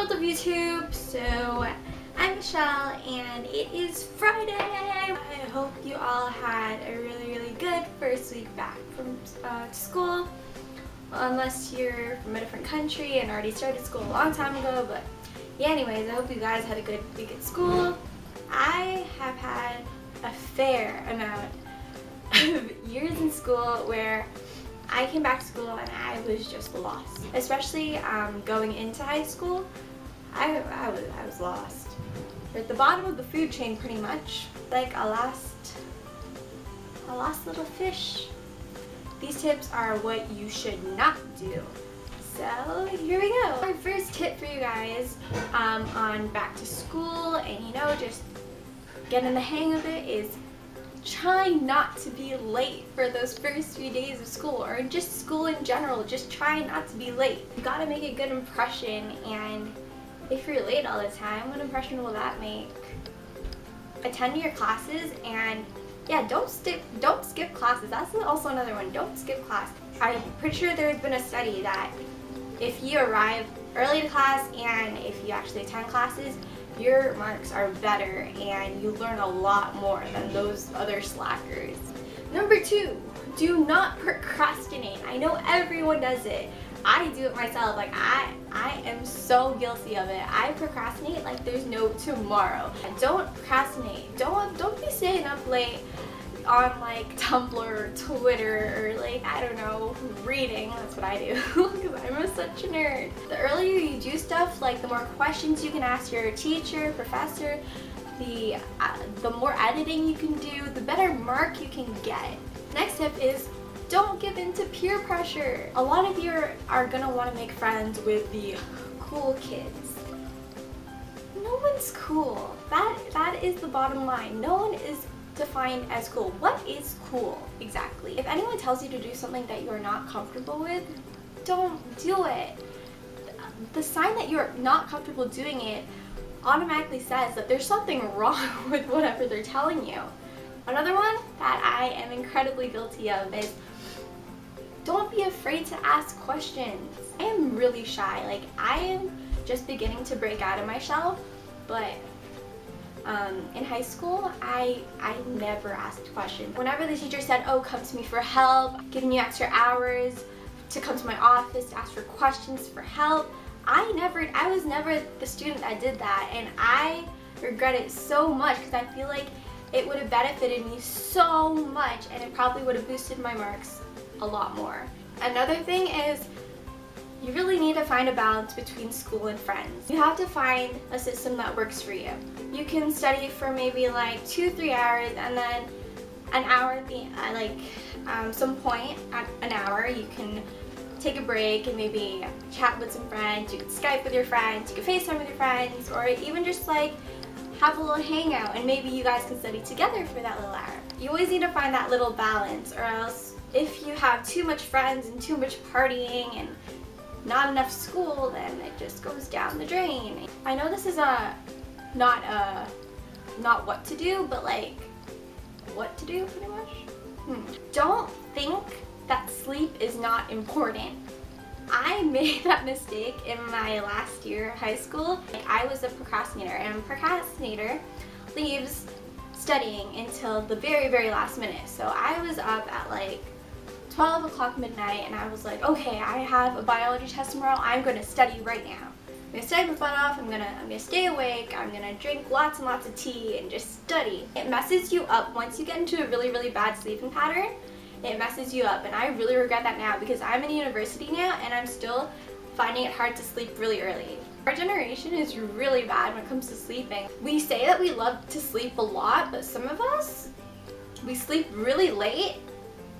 world of YouTube. So I'm Michelle and it is Friday. I hope you all had a really good first week back from school. Unless you're from a different country and already started school a long time ago, but yeah, anyways, I hope you guys had a good week at school. I have had a fair amount of years in school where I came back to school and I was just lost. Especially going into high school, I was lost. We're at the bottom of the food chain pretty much, like a lost little fish. These tips are what you should not do. So here we go. Our first tip for you guys on back to school and just getting the hang of it is try not to be late for those first few days of school, or just school in general. Just try not to be late. You gotta make a good impression, and if you're late all the time, what impression will that make? Attend your classes, and yeah, don't skip classes. That's also another one. Don't skip class. I'm pretty sure there's been a study that if you arrive early to class and if you actually attend classes, your marks are better and you learn a lot more than those other slackers. Number 2, do not procrastinate. I know everyone does it. I do it myself. Like I am so guilty of it. I procrastinate like there's no tomorrow. Don't procrastinate. Don't be staying up late on like Tumblr or Twitter or like, I don't know, reading. That's what I do because I'm such a nerd. The earlier you do stuff, like the more questions you can ask your teacher, professor, the more editing you can do, the better mark you can get. Next tip is don't give in to peer pressure. A lot of you are gonna want to make friends with the cool kids. No one's cool. That is the bottom line. No one is defined as cool. What is cool exactly? If anyone tells you to do something that you're not comfortable with, don't do it. The sign that you're not comfortable doing it automatically says that there's something wrong with whatever they're telling you. Another one that I am incredibly guilty of is don't be afraid to ask questions. I am really shy. Like I am just beginning to break out of my shell, but in high school, I never asked questions. Whenever the teacher said, oh, come to me for help, giving you extra hours to come to my office to ask for questions for help, I was never the student that did that, and I regret it so much because I feel like it would have benefited me so much and it probably would have boosted my marks a lot more. Another thing is you really need to find a balance between school and friends. You have to find a system that works for you. You can study for maybe like 2-3 hours and then an hour at the some point at an hour you can take a break and maybe chat with some friends. You can Skype with your friends, you can FaceTime with your friends, or even just like have a little hangout and maybe you guys can study together for that little hour. You always need to find that little balance, or else if you have too much friends and too much partying and not enough school, then it just goes down the drain. I know this is not what to do, but like what to do pretty much. Don't think that sleep is not important. I made that mistake in my last year of high school. Like, I was a procrastinator, and a procrastinator leaves studying until the very last minute. So I was up at like 12 o'clock midnight and I was like, okay, I have a biology test tomorrow. I'm going to study right now. I'm going to study my butt off. I'm gonna stay awake. I'm going to drink lots and lots of tea and just study. It messes you up once you get into a really bad sleeping pattern. It messes you up, and I really regret that now because I'm in university now and I'm still finding it hard to sleep really early. Our generation is really bad when it comes to sleeping. We say that we love to sleep a lot, but some of us, we sleep really late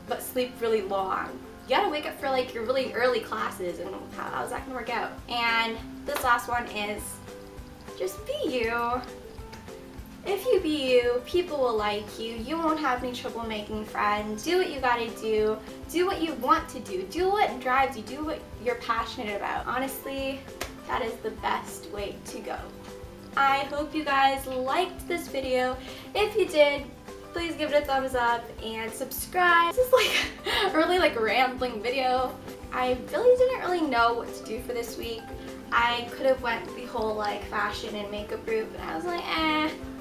but sleep really long. You gotta wake up for like your really early classes, and how's that gonna work out? And this last one is just be you. If you be you, people will like you. You won't have any trouble making friends. Do what you gotta do. Do what you want to do. Do what drives you. Do what you're passionate about. Honestly, that is the best way to go. I hope you guys liked this video. If you did, please give it a thumbs up and subscribe. This is like a really rambling video. I really didn't really know what to do for this week. I could have went the whole like fashion and makeup route, but I was like,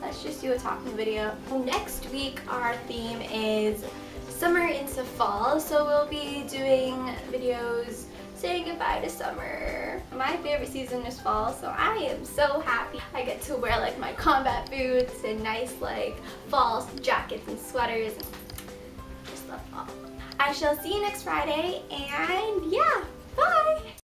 let's just do a talking video. Next week our theme is summer into fall, so we'll be doing videos saying goodbye to summer. My favorite season is fall, so I am so happy. I get to wear like my combat boots and nice like fall jackets and sweaters. Just love fall. I shall see you next Friday, and yeah, bye!